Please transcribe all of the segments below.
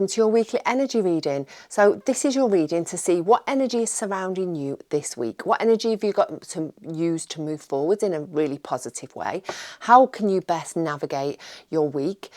To your weekly energy reading. So this is your reading to see what energy is surrounding you this week. What energy have you got to use to move forward in a really positive way? How can you best navigate your week?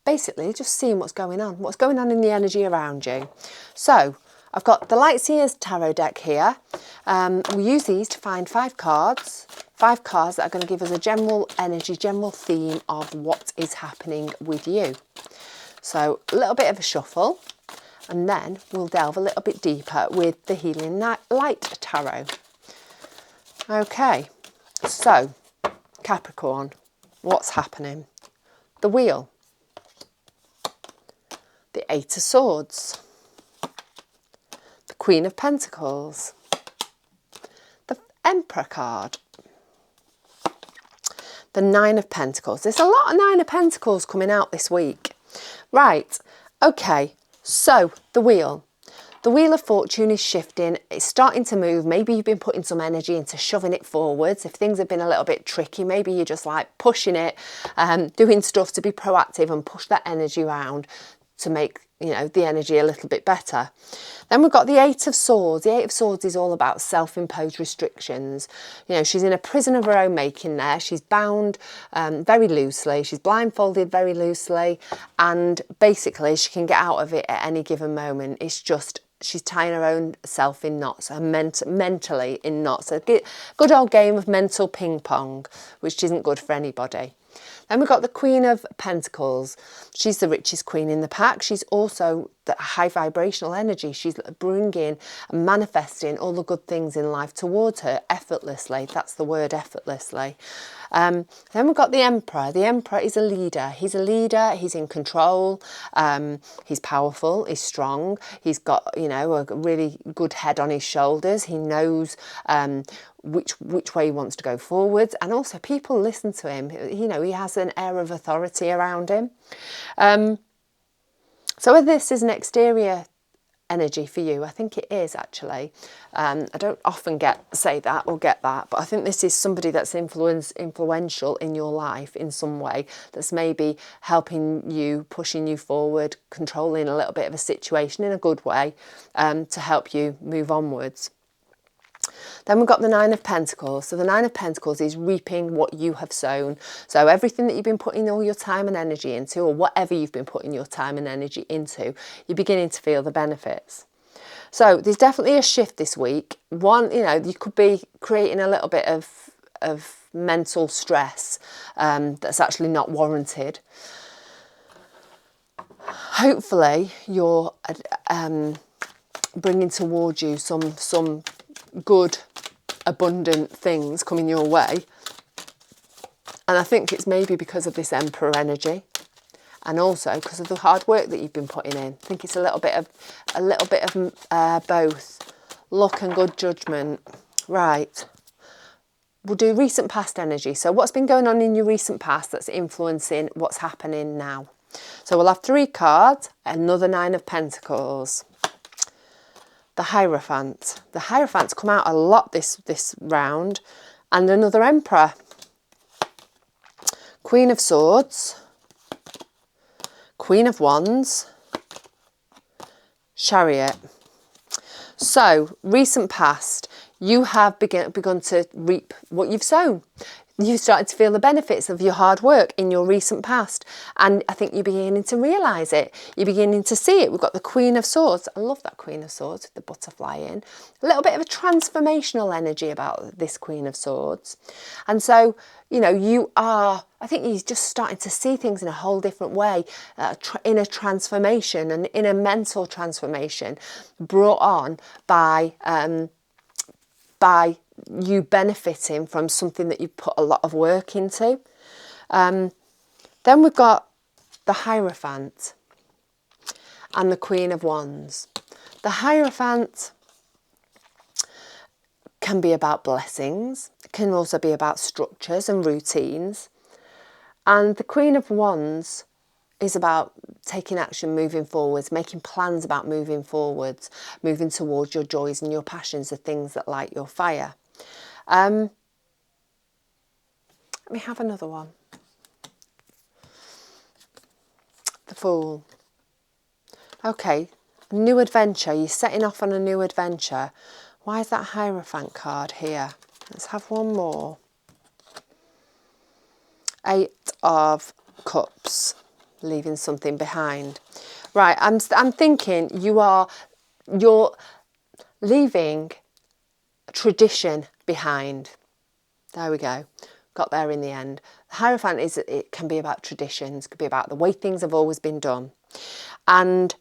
Basically, just seeing what's going on in the energy around you. So I've got the Light Seers Tarot deck here. We use these to find 5 cards that are going to give us a general energy, general theme of what is happening with you. So a little bit of a shuffle, and then we'll delve a little bit deeper with the Healing Light Tarot. Okay, so Capricorn, what's happening? The Wheel, the 8 of Swords, the Queen of Pentacles, the Emperor card, the 9 of Pentacles. There's a lot of 9 of Pentacles coming out this week. Right, okay, so the Wheel. The Wheel of Fortune is shifting, it's starting to move. Maybe you've been putting some energy into shoving it forwards. If things have been a little bit tricky, maybe you're just like pushing it, doing stuff to be proactive and push that energy around to make, you know, the energy a little bit better. Then we've got the 8 of Swords. The 8 of Swords is all about self-imposed restrictions. You know, she's in a prison of her own making there. She's bound very loosely. She's blindfolded very loosely. And basically, she can get out of it at any given moment. It's just, she's tying her own self in knots, mentally in knots. A good old game of mental ping pong, which isn't good for anybody. Then we've got the Queen of Pentacles. She's the richest queen in the pack. She's also the high vibrational energy. She's bringing and manifesting all the good things in life towards her effortlessly. That's the word, effortlessly. Then we've got the Emperor. The Emperor is a leader. He's a leader. He's in control. He's powerful. He's strong. He's got, you know, a really good head on his shoulders. He knows which way he wants to go forwards, and also people listen to him. You know, he has an air of authority around him. So whether this is an exterior energy for you, I think it is actually. I don't often say that, but I think this is somebody that's influential in your life in some way, that's maybe helping you, pushing you forward, controlling a little bit of a situation in a good way, to help you move onwards. Then we've got the 9 of Pentacles. So the 9 of Pentacles is reaping what you have sown. So everything that you've been putting all your time and energy into, or whatever you've been putting your time and energy into, you're beginning to feel the benefits. So there's definitely a shift this week. One, you know, you could be creating a little bit of mental stress that's actually not warranted. Hopefully you're bringing towards you some good, abundant things coming your way. And I think it's maybe because of this Emperor energy, and also because of the hard work that you've been putting in. I think it's a little bit of both luck and good judgment. Right. We'll do recent past energy. So what's been going on in your recent past that's influencing what's happening now? So we'll have 3 cards, another 9 of Pentacles. The Hierophant. The Hierophant's come out a lot this round. And another Emperor. Queen of Swords. Queen of Wands. Chariot. So, recent past, you have begun to reap what you've sown. You've started to feel the benefits of your hard work in your recent past. And I think you're beginning to realise it. You're beginning to see it. We've got the Queen of Swords. I love that Queen of Swords with the butterfly in. A little bit of a transformational energy about this Queen of Swords. And so, you know, I think you're just starting to see things in a whole different way, in a transformation and in a mental transformation brought on by you benefiting from something that you put a lot of work into. Then we've got the Hierophant and the Queen of Wands. The Hierophant can be about blessings, it can also be about structures and routines. And the Queen of Wands is about taking action, moving forwards, making plans about moving forwards, moving towards your joys and your passions, the things that light your fire. Let me have another one. The Fool. Okay, new adventure. You're setting off on a new adventure. Why is that Hierophant card here? Let's have one more. 8 of Cups, leaving something behind. Right, I'm thinking you're leaving tradition behind. There we go. Got there in the end. The Hierophant it can be about traditions, it could be about the way things have always been done. And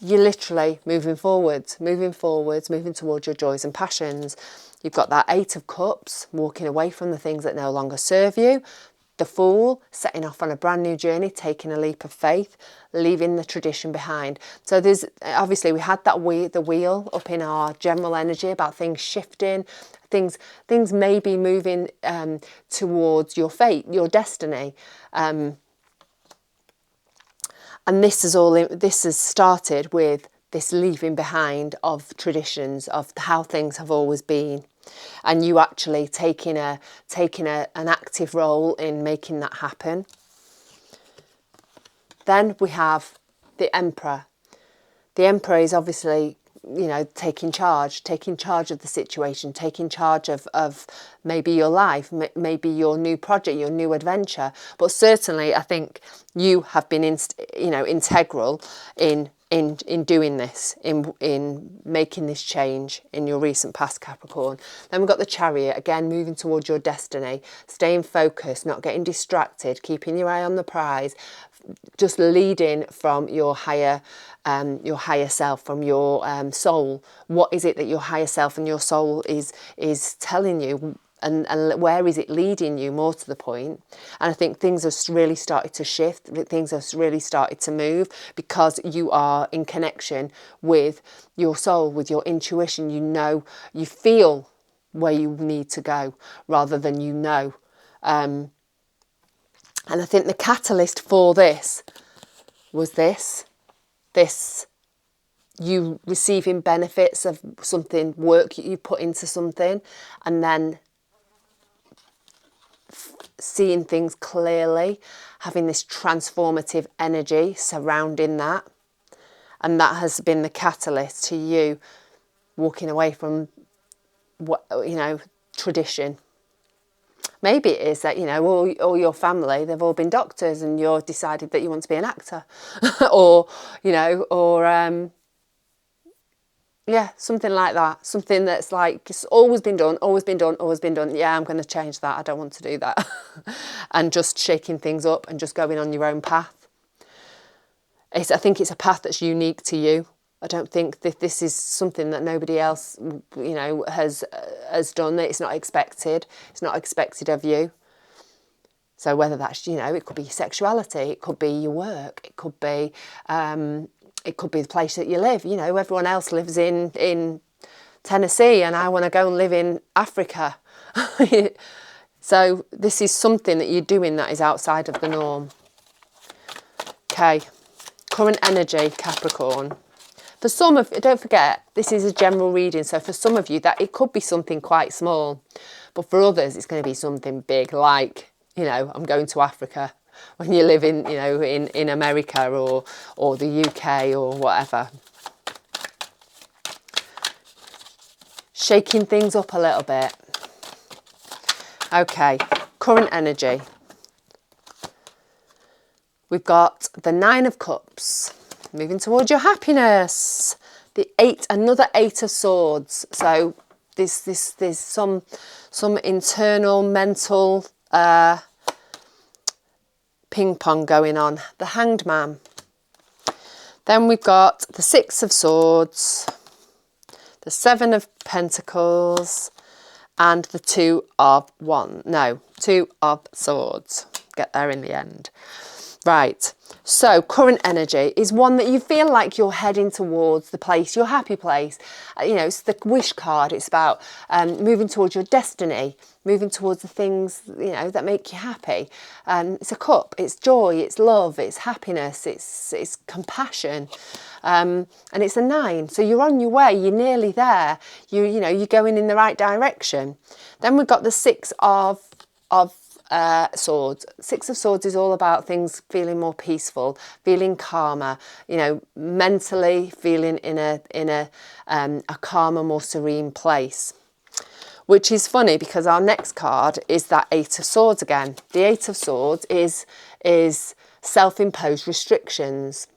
you're literally moving forwards, moving towards your joys and passions. You've got that 8 of Cups, walking away from the things that no longer serve you. The Fool, setting off on a brand new journey, taking a leap of faith, leaving the tradition behind. So there's, obviously we had that the wheel up in our general energy about things shifting, things maybe moving towards your fate, your destiny. And this has started with this leaving behind of traditions, of how things have always been, and you actually taking an active role in making that happen. Then we have the Emperor. The Emperor is obviously, you know, taking charge of the situation, taking charge of maybe your life, maybe your new project, your new adventure. But certainly I think you have been integral in doing this, in making this change in your recent past, Capricorn. Then we've got the Chariot, again moving towards your destiny, staying focused, not getting distracted, keeping your eye on the prize, just leading from your higher self, from your soul. What is it that your higher self and your soul is telling you, and where is it leading you, more to the point? And I think things have really started to shift, things have really started to move, because you are in connection with your soul, with your intuition. You know, you feel where you need to go rather than you know. And I think the catalyst for this was this you receiving benefits of something, work you put into something, and then seeing things clearly, having this transformative energy surrounding that. And that has been the catalyst to you walking away from, tradition. Maybe it is that, all your family, they've all been doctors and you've decided that you want to be an actor. Something like that. Something that's like, it's always been done. Yeah, I'm going to change that. I don't want to do that. And just shaking things up and just going on your own path. I think it's a path that's unique to you. I don't think that this is something that nobody else, has done. It's not expected. It's not expected of you. So whether that's, it could be sexuality, it could be your work, it could be the place that you live. Everyone else lives in Tennessee, and I want to go and live in Africa. So this is something that you're doing that is outside of the norm. Okay, current energy, Capricorn. For some of, don't forget, this is a general reading, so for some of you that it could be something quite small, but for others it's going to be something big, like, I'm going to Africa, when you live in America or the UK or whatever. Shaking things up a little bit. Okay, current energy. We've got the 9 of Cups. Moving towards your happiness. The 8, another 8 of Swords. So there's some internal mental ping pong going on. The Hanged Man. Then we've got the 6 of Swords, the 7 of Pentacles, and the 2 of Swords. Get there in the end. Right, so current energy is one that you feel like you're heading towards the place, your happy place. It's the wish card. It's about moving towards your destiny, moving towards the things, that make you happy. It's a cup, it's joy, it's love, it's happiness, it's compassion. And it's a 9, so you're on your way, you're nearly there. You're going in the right direction. Then we've got the 6 of Swords. Six of Swords is all about things feeling more peaceful, feeling calmer, you know, mentally feeling in a calmer, more serene place. Which is funny because our next card is that Eight of Swords again. The Eight of Swords is self-imposed restrictions.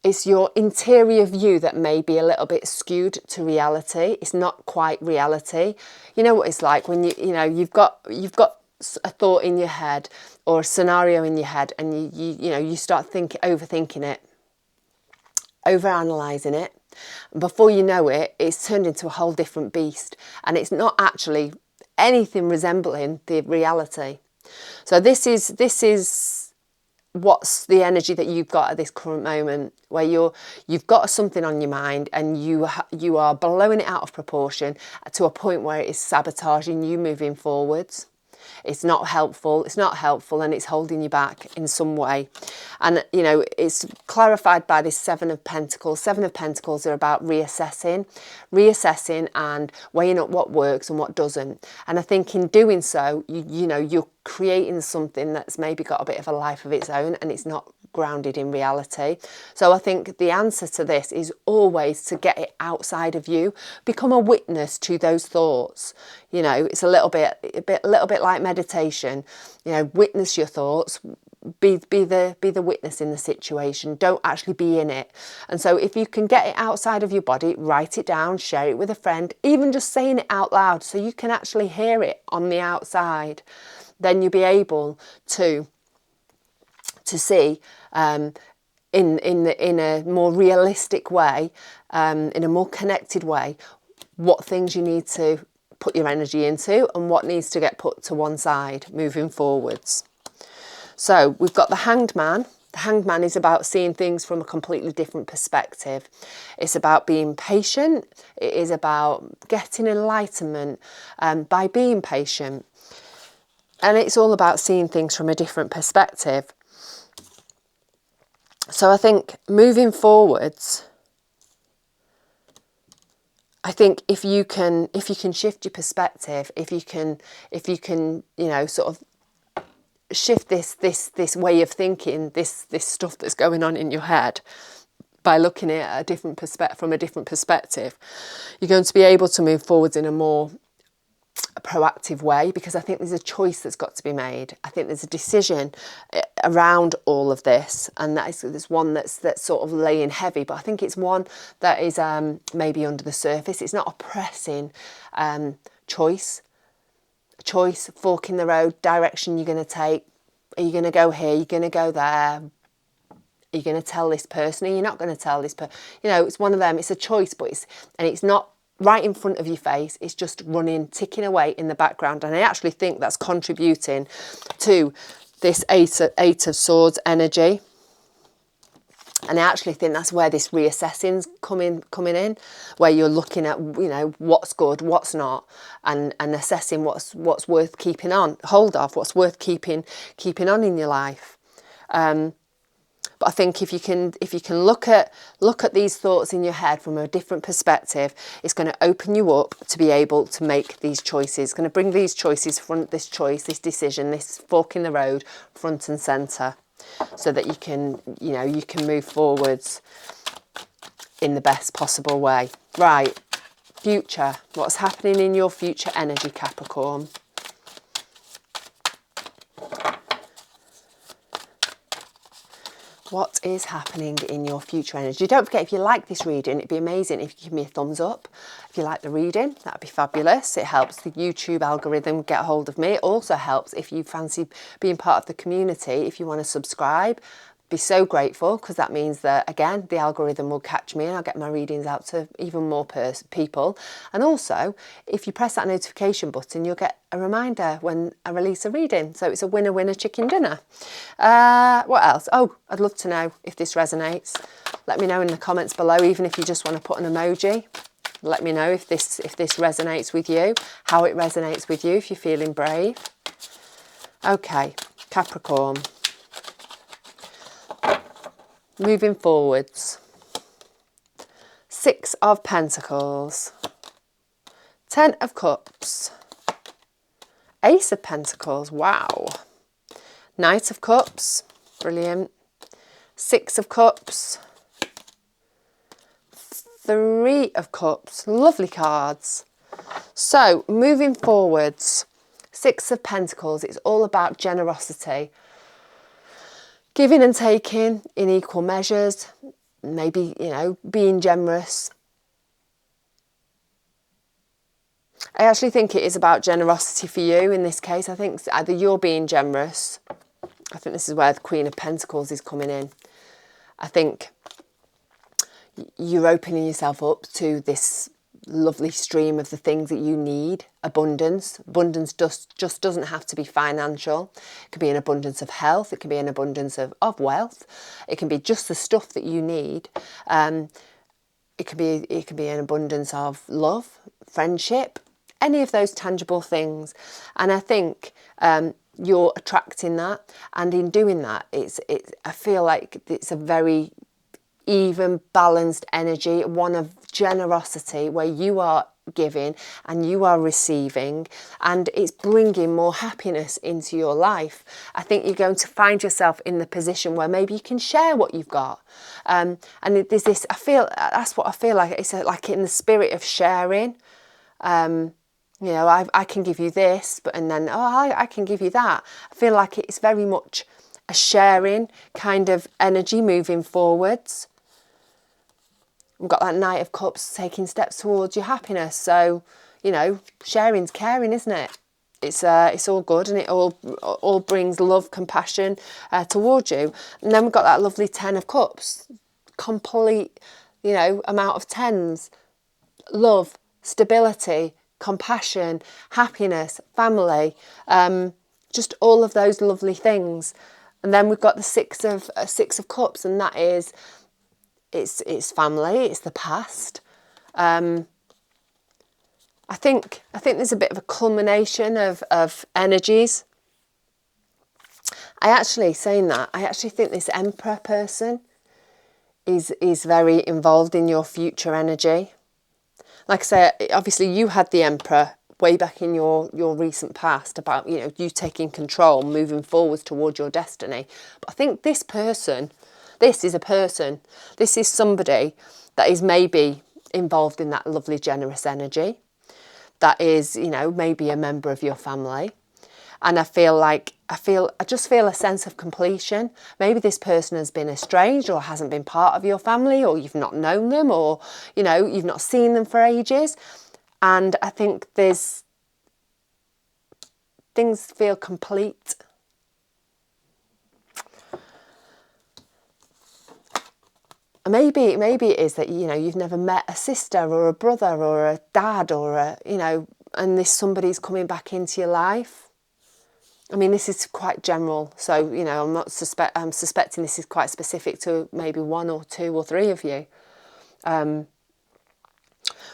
It's your interior view that may be a little bit skewed to reality. It's not quite reality. You know what it's like when you've got a thought in your head or a scenario in your head, and you start overthinking it, overanalyzing it. Before you know it, it's turned into a whole different beast, and it's not actually anything resembling the reality. So this is what's the energy that you've got at this current moment, where you've got something on your mind and you are blowing it out of proportion to a point where it is sabotaging you moving forwards. It's not helpful, and it's holding you back in some way. And, you know, it's clarified by this Seven of Pentacles. Seven of Pentacles are about reassessing and weighing up what works and what doesn't. And I think in doing so, you're creating something that's maybe got a bit of a life of its own, and it's not grounded in reality. So I think the answer to this is always to get it outside of you, become a witness to those thoughts. You know, it's a little bit like meditation. You know, witness your thoughts, be the witness in the situation. Don't actually be in it. And so if you can get it outside of your body, write it down, share it with a friend, even just saying it out loud so you can actually hear it on the outside, then you'll be able to see in a more realistic way, in a more connected way, what things you need to put your energy into and what needs to get put to one side moving forwards. So we've got the Hanged Man. The Hanged Man is about seeing things from a completely different perspective. It's about being patient. It is about getting enlightenment by being patient. And it's all about seeing things from a different perspective. So I think moving forwards, I think if you can shift your perspective, if you can, sort of shift this way of thinking, this stuff that's going on in your head, by looking at a different from a different perspective, you're going to be able to move forwards in a more proactive way, because I think there's a choice that's got to be made. I think there's a decision around all of this, and there's one that's sort of laying heavy, but I think it's one that is maybe under the surface. It's not a pressing choice, fork in the road, direction you're going to take. Are you going to go here? Are you going to go there? Are you going to tell this person? Are you not going to tell this person? You know, it's one of them. It's a choice, but it's not right in front of your face. It's just ticking away in the background. And I actually think that's contributing to this Eight of Swords energy. And I actually think that's where this reassessing's coming in, where you're looking at, what's good, what's not, and assessing what's worth keeping on hold of, what's worth keeping on in your life. But I think if you can look at these thoughts in your head from a different perspective, it's going to open you up to be able to make these choices. It's going to bring these choices this decision, this fork in the road, front and centre, so that you can move forwards in the best possible way. Right, future. What's happening in your future energy, Capricorn? What is happening in your future energy? Don't forget, if you like this reading, it'd be amazing if you give me a thumbs up. If you like the reading, that'd be fabulous. It helps the YouTube algorithm get a hold of me. It also helps if you fancy being part of the community. If you want to subscribe, be so grateful, because that means that, again, the algorithm will catch me and I'll get my readings out to even more people. And also, if you press that notification button, you'll get a reminder when I release a reading. So it's a winner chicken dinner. What else? Oh, I'd love to know if this resonates. Let me know in the comments below, even if you just want to put an emoji. Let me know if this resonates with you, how it resonates with you, if you're feeling brave. Okay, Capricorn. Moving forwards. Six of Pentacles. 10 of Cups. Ace of Pentacles, wow. Knight of Cups, brilliant. Six of Cups. Three of Cups, lovely cards. So, moving forwards, Six of Pentacles, it's all about generosity. Giving and taking in equal measures, maybe, you know, being generous. I actually think it is about generosity for you in this case. I think either you're being generous. I think this is where the Queen of Pentacles is coming in. I think you're opening yourself up to this lovely stream of the things that you need. Abundance. Abundance just doesn't have to be financial. It could be an abundance of health. It can be an abundance of wealth. It can be just the stuff that you need. It can be an abundance of love, friendship, any of those tangible things. And I think you're attracting that. And in doing that, I feel like it's a very even, balanced energy, one of generosity, where you are giving and you are receiving, and it's bringing more happiness into your life. I think you're going to find yourself in the position where maybe you can share what you've got, and there's this, that's what I feel like, it's like in the spirit of sharing. You know, I can give you this, and then I can give you that. I feel like it's very much a sharing kind of energy moving forwards. We've got that Knight of Cups, taking steps towards your happiness. So, you know, sharing's caring, isn't it? It's all good, and it all brings love, compassion towards you. And then we've got that lovely Ten of Cups, complete, you know, amount of tens, love, stability, compassion, happiness, family, just all of those lovely things. And then we've got the Six of Cups, and that is, it's family, it's the past. I think there's a bit of a culmination of energies. I actually think this Emperor person is very involved in your future energy. Like I say, obviously you had the Emperor way back in your recent past, about, you know, you taking control, moving forwards towards your destiny. But I think this is a person, this is somebody that is maybe involved in that lovely generous energy, that is, you know, maybe a member of your family. And I just feel a sense of completion. Maybe this person has been estranged or hasn't been part of your family, or you've not known them, or, you know, you've not seen them for ages. And I think things feel complete. Maybe it is that, you know, you've never met a sister or a brother or a dad or a, you know, and this somebody's coming back into your life. I mean, this is quite general, so, you know, I'm suspecting this is quite specific to maybe one or two or three of you.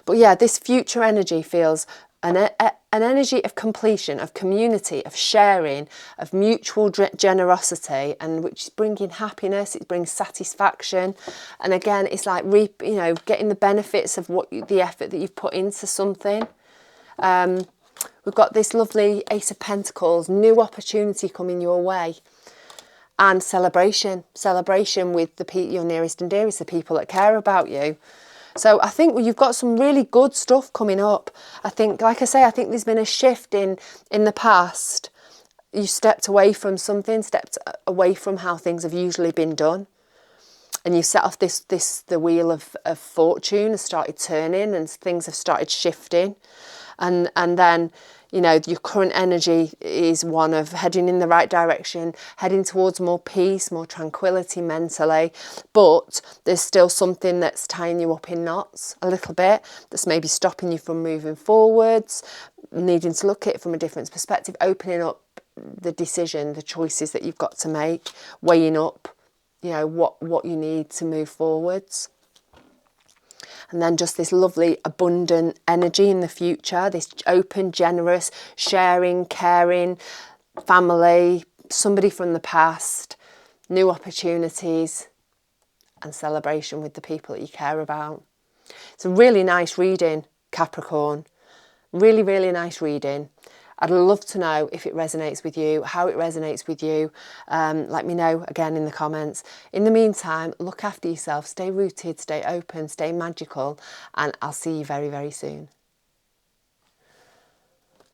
But yeah, this future energy feels an energy of completion, of community, of sharing, of mutual generosity, and which is bringing happiness. It brings satisfaction, and again, it's like getting the benefits of the effort that you've put into something. We've got this lovely Ace of Pentacles, new opportunity coming your way, and celebration with your nearest and dearest, the people that care about you. So I think you've got some really good stuff coming up. I think, like I say, I think there's been a shift in the past. You stepped away from something, stepped away from how things have usually been done. And you set off the wheel of fortune has started turning, and things have started shifting. And then, you know, your current energy is one of heading in the right direction, heading towards more peace, more tranquility mentally. But there's still something that's tying you up in knots a little bit, that's maybe stopping you from moving forwards, needing to look at it from a different perspective, opening up the decision, the choices that you've got to make, weighing up, you know, what you need to move forwards. And then just this lovely, abundant energy in the future, this open, generous, sharing, caring, family, somebody from the past, new opportunities, and celebration with the people that you care about. It's a really nice reading, Capricorn. Really, really nice reading. I'd love to know if it resonates with you, how it resonates with you. Let me know again in the comments. In the meantime, look after yourself, stay rooted, stay open, stay magical, and I'll see you very, very soon.